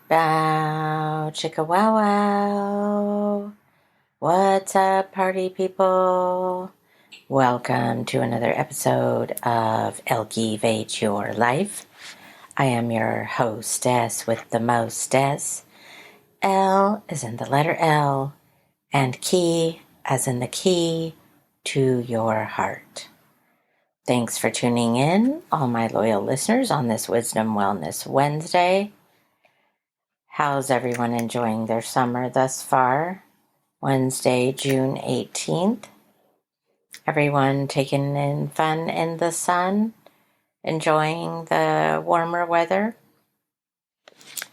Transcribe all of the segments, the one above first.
Bow, chicka wow wow. What's up, party people? Welcome to another episode of Elevate Your Life. I am your hostess with the mostess. L as in the letter L, and key as in the key to your heart. Thanks for tuning in, all my loyal listeners, on this Wisdom Wellness Wednesday. How's everyone enjoying their summer thus far? Wednesday, June 18th. Everyone taking in fun in the sun, enjoying the warmer weather.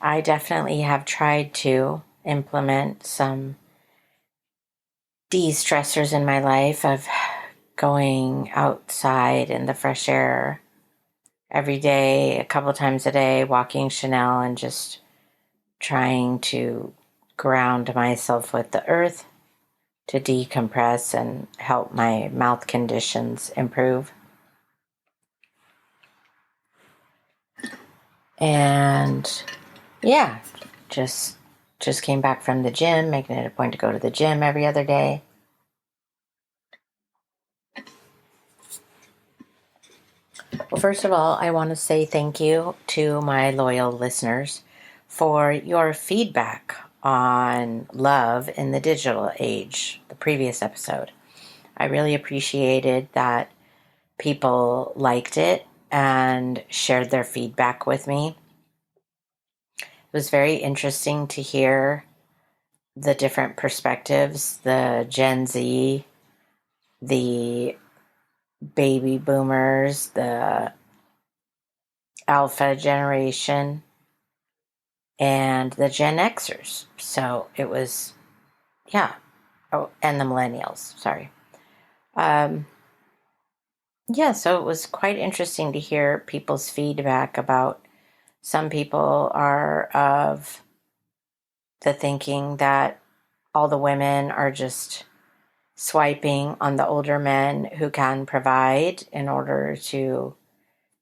I definitely have tried to implement some de-stressors in my life of going outside in the fresh air every day, a couple times a day, walking Chanel and just trying to ground myself with the earth to decompress and help my mouth conditions improve. And yeah, just came back from the gym, making it a point to go to the gym every other day. Well, first of all, I want to say thank you to my loyal listeners for your feedback on love in the digital age, the previous episode. I really appreciated that people liked it and shared their feedback with me. It was very interesting to hear the different perspectives, the Gen Z, the baby boomers, the alpha generation, and the Gen Xers. So it was, yeah. Oh, and the millennials, sorry. Yeah, so it was quite interesting to hear people's feedback about some people are of the thinking that all the women are just swiping on the older men who can provide in order to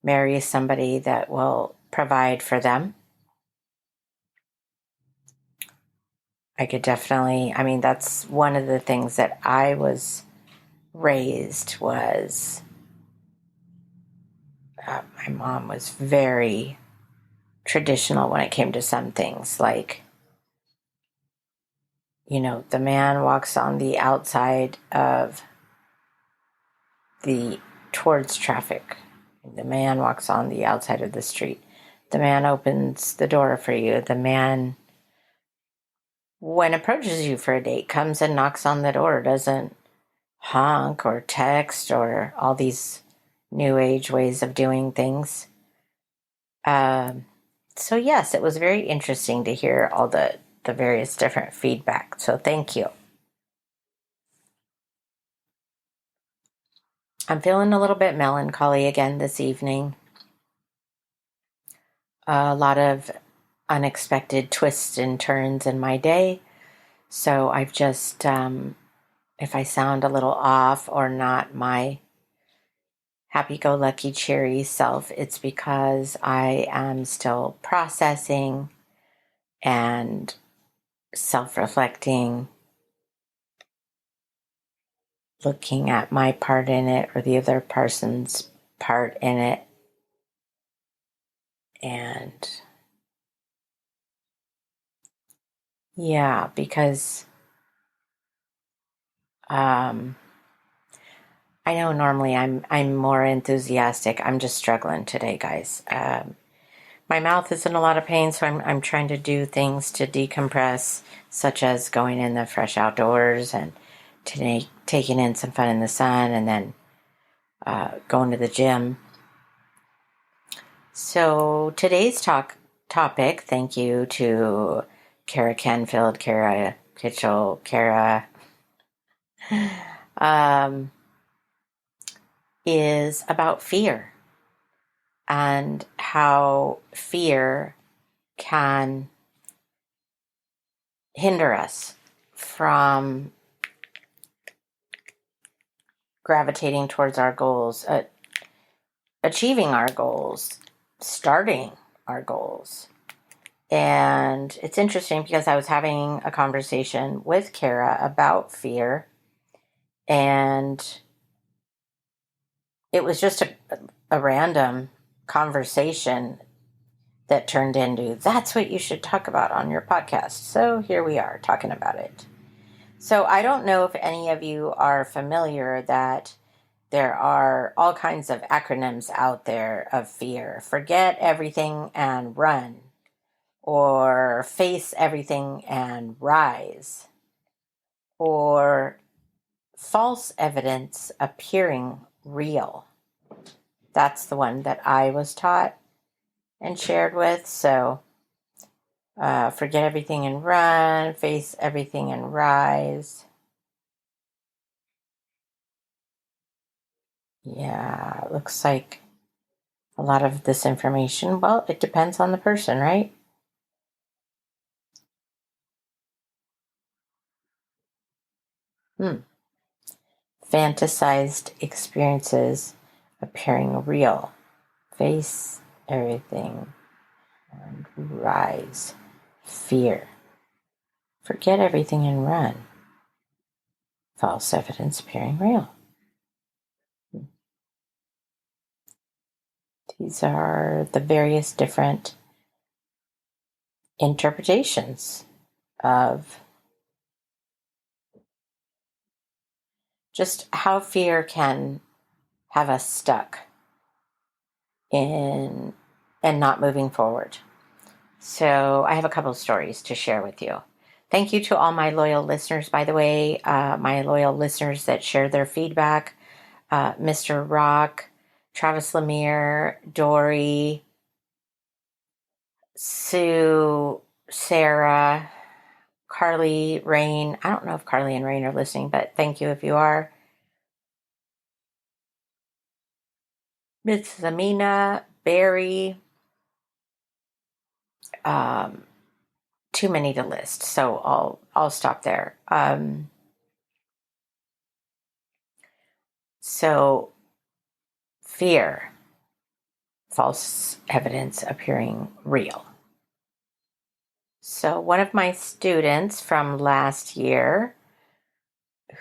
marry somebody that will provide for them. I could definitely, that's one of the things that I was raised was, my mom was very traditional when it came to some things. Like, the man walks on the outside of towards traffic. The man walks on the outside of the street. The man opens the door for you. The man, when approaches you for a date, comes and knocks on the door, doesn't honk or text or all these new age ways of doing things. So yes, it was very interesting to hear all the various different feedback. So thank you. I'm feeling a little bit melancholy again this evening. A lot of unexpected twists and turns in my day. So I've just, if I sound a little off or not my happy-go-lucky cheery self, it's because I am still processing and self-reflecting, looking at my part in it or the other person's part in it. And yeah, because I know normally I'm more enthusiastic. I'm just struggling today, guys. My mouth is in a lot of pain, so I'm trying to do things to decompress, such as going in the fresh outdoors and today taking in some fun in the sun, and then going to the gym. So today's topic, thank you to Kara Canfield, Kara Kitchell, Kara, is about fear and how fear can hinder us from gravitating towards our goals, achieving our goals, starting our goals. And it's interesting because I was having a conversation with Kara about fear, and it was just a random conversation that turned into, that's what you should talk about on your podcast. So here we are talking about it. So I don't know if any of you are familiar that there are all kinds of acronyms out there of fear. Forget everything and run, or face everything and rise, or false evidence appearing real. That's the one that I was taught and shared with. So forget everything and run, face everything and rise. Yeah, it looks like a lot of this information, well, it depends on the person, right? Fantasized experiences appearing real. Face everything and rise. Fear. Forget everything and run. False evidence appearing real. These are the various different interpretations of just how fear can have us stuck in and not moving forward. So I have a couple of stories to share with you. Thank you to all my loyal listeners, by the way, my loyal listeners that share their feedback. Mr. Rock, Travis Lemire, Dory, Sue, Sarah, Carly, Rain. I don't know if Carly and Rain are listening, but thank you if you are. Miss Amina, Barry, too many to list, so I'll stop there. So fear, false evidence appearing real. So one of my students from last year,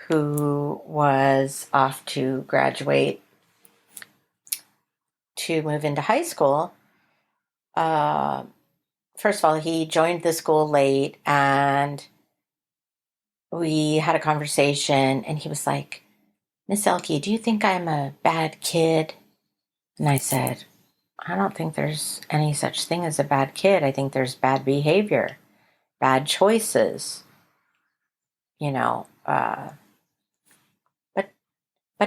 who was off to graduate to move into high school, first of all, he joined the school late, and we had a conversation, and he was like, Miss Elke, do you think I'm a bad kid? And I said, I don't think there's any such thing as a bad kid. I think there's bad behavior, bad choices, you know, but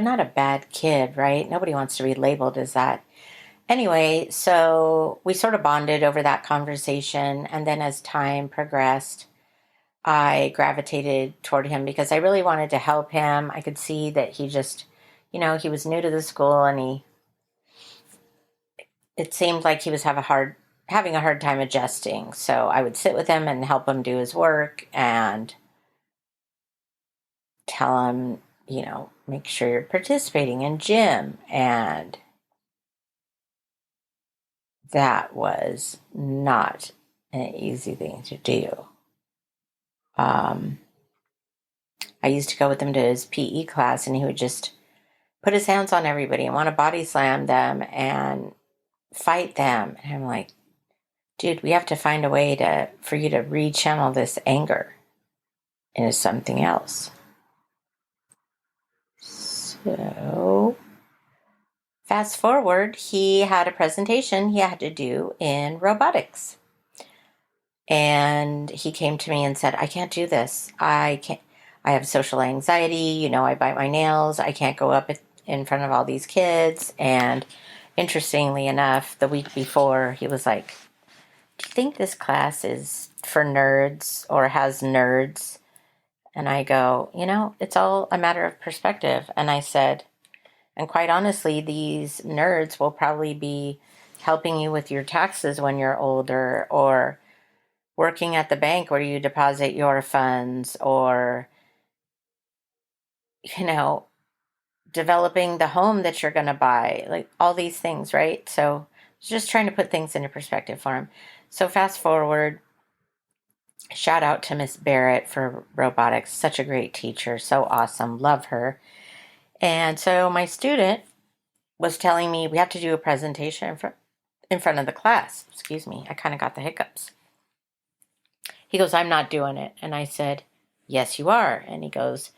not a bad kid, right? Nobody wants to be labeled as that. Anyway, so we sort of bonded over that conversation. And then as time progressed, I gravitated toward him because I really wanted to help him. I could see that he just, he was new to the school, and it seemed like he was having a hard time adjusting. So I would sit with him and help him do his work and tell him, make sure you're participating in gym. And that was not an easy thing to do. I used to go with him to his PE class, and he would just put his hands on everybody and want to body slam them and fight them. And I'm like, dude, we have to find a way for you to rechannel this anger into something else. So fast forward, he had a presentation he had to do in robotics. And he came to me and said, I can't do this. I have social anxiety. I bite my nails. I can't go up in front of all these kids. And interestingly enough, the week before, he was like, do you think this class is for nerds or has nerds? And I go, it's all a matter of perspective. And I said, and quite honestly, these nerds will probably be helping you with your taxes when you're older, or working at the bank where you deposit your funds, or, developing the home that you're going to buy, like all these things, right? So just trying to put things into perspective for him. So fast forward, shout out to Miss Barrett for robotics. Such a great teacher. So awesome. Love her. And so my student was telling me we have to do a presentation in front of the class. Excuse me. I kind of got the hiccups. He goes, I'm not doing it. And I said, yes, you are. And he goes,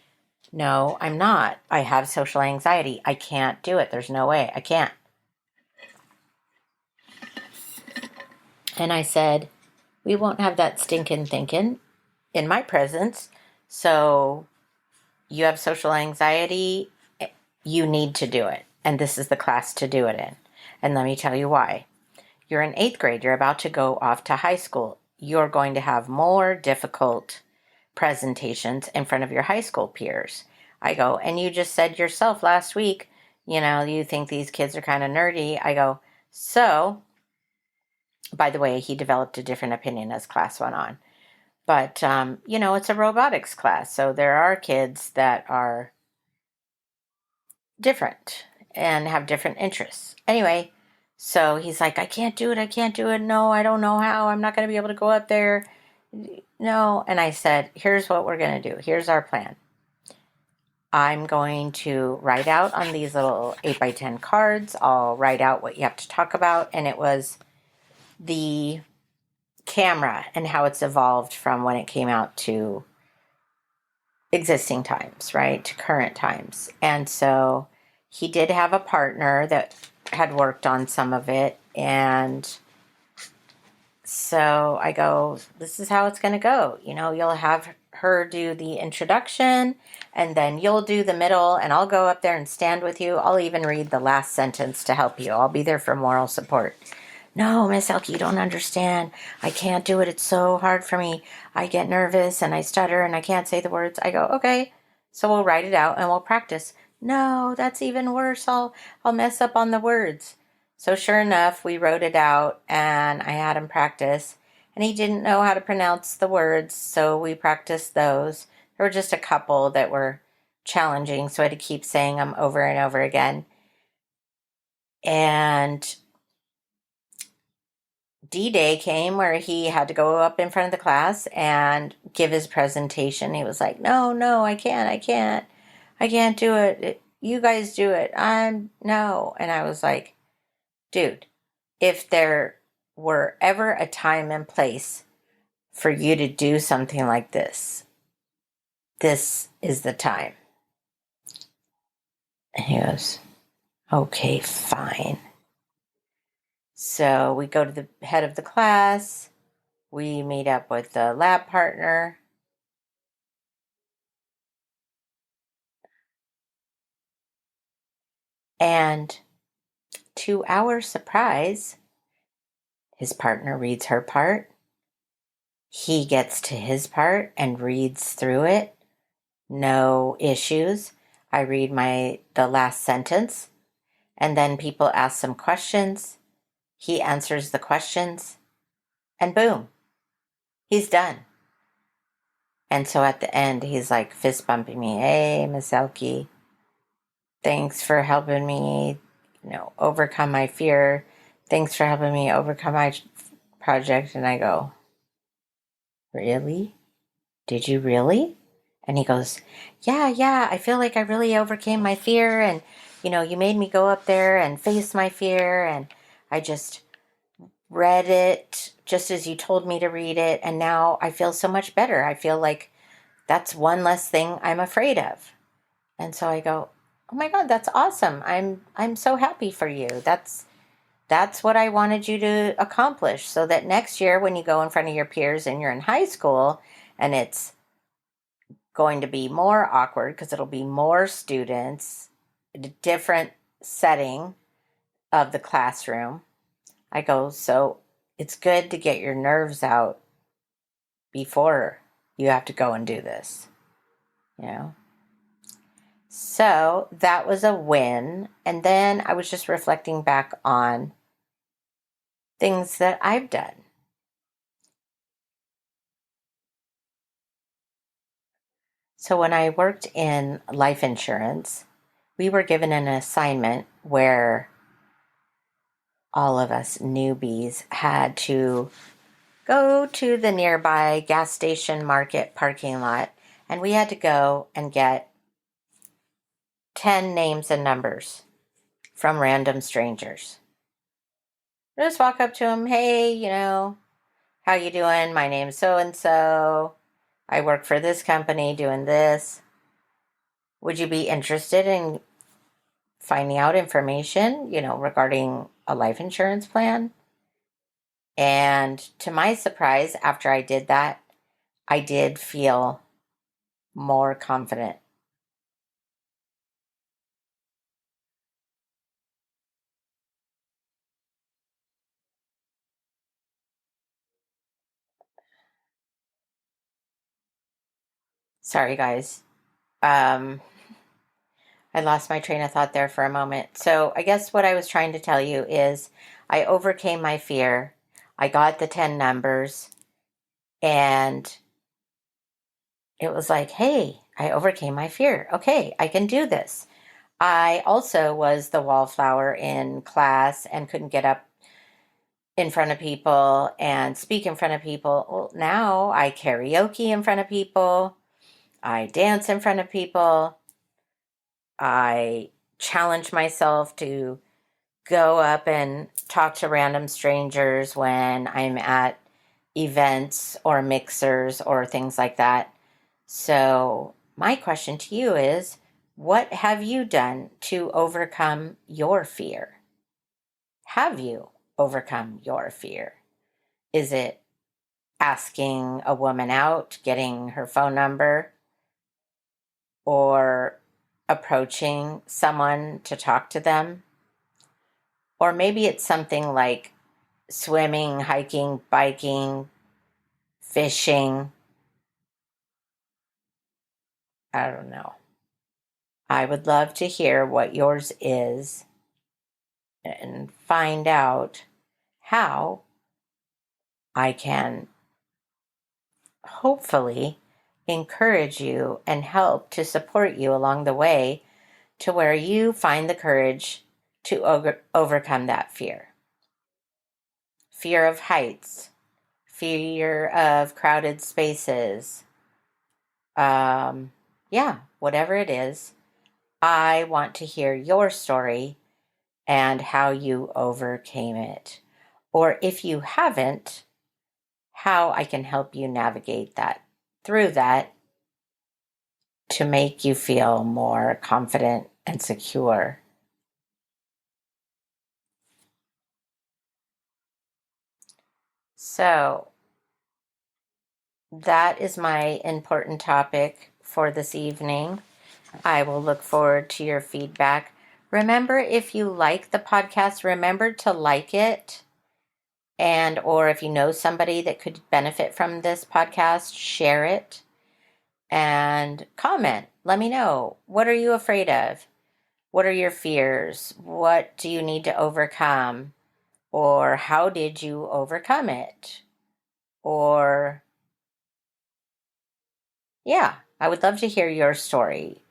no, I'm not. I have social anxiety. I can't do it. There's no way. I can't. And I said, we won't have that stinking thinking in my presence. So you have social anxiety. You need to do it. And this is the class to do it in. And let me tell you why. You're in 8th grade. You're about to go off to high school. You're going to have more difficult presentations in front of your high school peers. I go, and you just said yourself last week, you think these kids are kind of nerdy. I go, so, by the way, he developed a different opinion as class went on. But, it's a robotics class. So there are kids that are different and have different interests. Anyway, so he's like, I can't do it. No, I don't know how. I'm not going to be able to go up there. No. And I said, here's what we're going to do. Here's our plan. I'm going to write out on these little 8x10 cards. I'll write out what you have to talk about. And it was the camera and how it's evolved from when it came out to existing times, right? To current times. And so he did have a partner that had worked on some of it. And so I go, this is how it's going to go. You'll have her do the introduction, and then you'll do the middle, and I'll go up there and stand with you. I'll even read the last sentence to help you. I'll be there for moral support. No, Miss Elke, you don't understand. I can't do it. It's so hard for me. I get nervous and I stutter and I can't say the words. I go, okay, so we'll write it out and we'll practice. No, that's even worse. I'll mess up on the words. So sure enough, we wrote it out and I had him practice. And he didn't know how to pronounce the words, so we practiced those. There were just a couple that were challenging, so I had to keep saying them over and over again. And D-Day came where he had to go up in front of the class and give his presentation. He was like, no, I can't do it. You guys do it. No. And I was like, dude, if there were ever a time and place for you to do something like this is the time. And he goes, okay, fine. So we go to the head of the class. We meet up with the lab partner. And to our surprise, his partner reads her part. He gets to his part and reads through it. No issues. I read the last sentence, and then people ask some questions. He answers the questions, and boom, he's done. And so at the end, he's like fist bumping me. Hey, Miss Elke, thanks for helping me, overcome my fear. Thanks for helping me overcome my project. And I go, really? Did you really? And he goes, yeah, I feel like I really overcame my fear. And, you made me go up there and face my fear. And I just read it just as you told me to read it. And now I feel so much better. I feel like that's one less thing I'm afraid of. And so I go, oh my God, that's awesome. I'm so happy for you. That's what I wanted you to accomplish, so that next year when you go in front of your peers and you're in high school and it's going to be more awkward because it'll be more students, a different setting of the classroom. I go, so it's good to get your nerves out before you have to go and do this, So that was a win. And then I was just reflecting back on things that I've done. So when I worked in life insurance, we were given an assignment where all of us newbies had to go to the nearby gas station market parking lot, and we had to go and get 10 names and numbers from random strangers. Just walk up to them, hey, how you doing? My name's so-and-so. I work for this company doing this. Would you be interested in finding out information, regarding a life insurance plan? And to my surprise, after I did that, I did feel more confident. Sorry, guys. I lost my train of thought there for a moment. So I guess what I was trying to tell you is I overcame my fear. I got the 10 numbers, and it was like, hey, I overcame my fear. Okay, I can do this. I also was the wallflower in class and couldn't get up in front of people and speak in front of people. Well, now I karaoke in front of people. I dance in front of people. I challenge myself to go up and talk to random strangers when I'm at events or mixers or things like that. So my question to you is, what have you done to overcome your fear? Have you overcome your fear? Is it asking a woman out, getting her phone number, or approaching someone to talk to them? Or maybe it's something like swimming, hiking, biking, fishing. I don't know. I would love to hear what yours is and find out how I can hopefully encourage you and help to support you along the way to where you find the courage to overcome that fear. Fear of heights, fear of crowded spaces. Whatever it is, I want to hear your story and how you overcame it. Or if you haven't, how I can help you navigate through that to make you feel more confident and secure. So that is my important topic for this evening. I will look forward to your feedback. Remember, if you like the podcast, remember to like it. Or if you know somebody that could benefit from this podcast, share it and comment. Let me know. What are you afraid of? What are your fears? What do you need to overcome? Or how did you overcome it? Or, I would love to hear your story.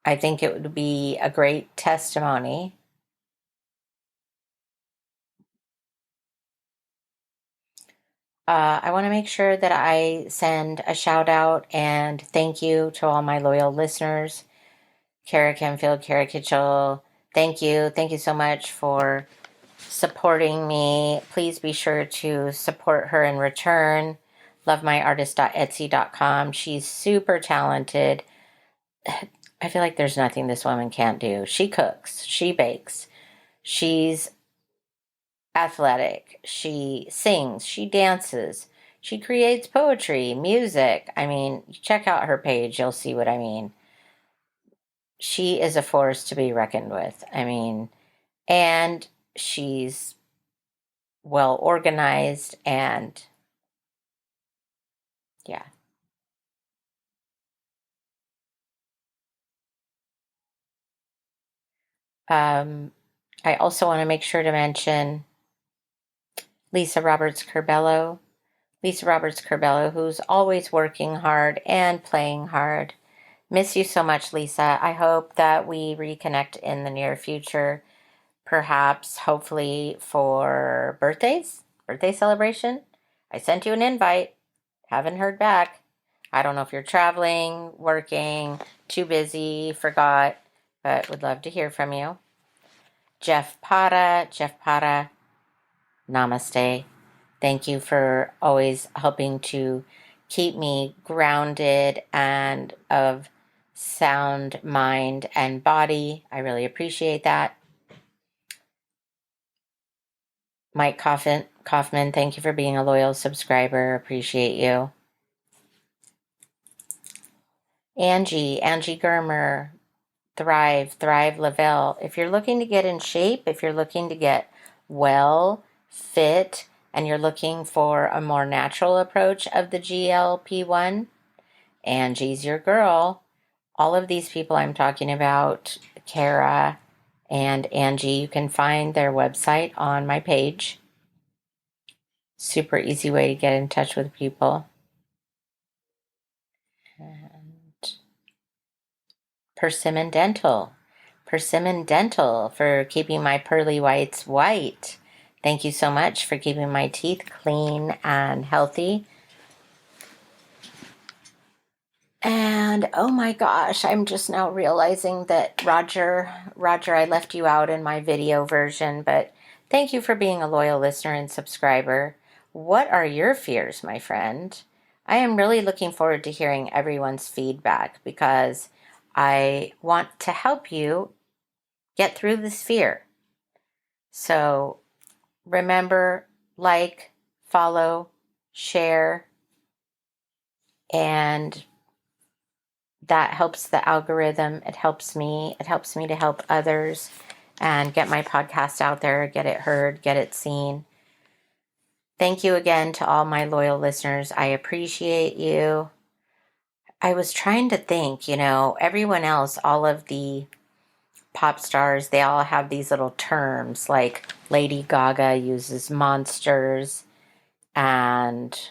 I think it would be a great testimony. I want to make sure that I send a shout out and thank you to all my loyal listeners. Kara Canfield, Kara Kitchell, thank you. Thank you so much for supporting me. Please be sure to support her in return. lovemyartist.etsy.com. She's super talented. I feel like there's nothing this woman can't do. She cooks, she bakes, she's athletic, she sings, she dances, she creates poetry, music. I mean, check out her page, you'll see what I mean. She is a force to be reckoned with. I mean, and she's well organized and yeah. I also want to make sure to mention Lisa Roberts Curbelo. Lisa Roberts Curbelo, who's always working hard and playing hard. Miss you so much, Lisa. I hope that we reconnect in the near future, perhaps, hopefully, for birthdays. Birthday celebration? I sent you an invite. Haven't heard back. I don't know if you're traveling, working, too busy, forgot, but would love to hear from you. Jeff Pata, namaste. Thank you for always helping to keep me grounded and of sound mind and body. I really appreciate that. Mike Kaufman, thank you for being a loyal subscriber. Appreciate you. Angie Germer, Thrive Lavelle. If you're looking to get in shape, if you're looking to get well, fit, and you're looking for a more natural approach of the GLP-1, Angie's your girl. All of these people I'm talking about, Kara and Angie, you can find their website on my page. Super easy way to get in touch with people. And Persimmon Dental for keeping my pearly whites white. Thank you so much for keeping my teeth clean and healthy. And oh my gosh, I'm just now realizing that Roger, I left you out in my video version, but thank you for being a loyal listener and subscriber. What are your fears, my friend? I am really looking forward to hearing everyone's feedback because I want to help you get through this fear. So remember, like, follow, share, and that helps the algorithm. It helps me to help others and get my podcast out there, get it heard, get it seen. Thank you again to all my loyal listeners. I appreciate you. I was trying to think, everyone else, all of the pop stars, they all have these little terms, like Lady Gaga uses monsters, and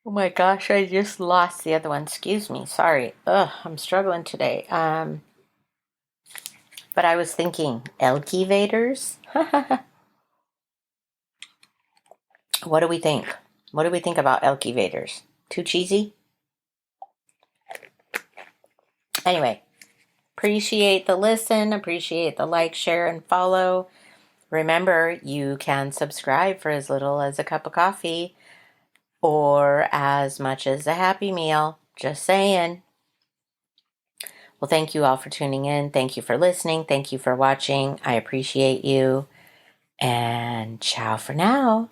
oh my gosh, I just lost the other one. Excuse me. Sorry. I'm struggling today. But I was thinking, elkivators? What do we think? What do we think about elkivators? Too cheesy? Anyway, appreciate the listen, appreciate the like, share, and follow. Remember, you can subscribe for as little as a cup of coffee or as much as a Happy Meal. Just saying. Well, thank you all for tuning in. Thank you for listening. Thank you for watching. I appreciate you. And ciao for now.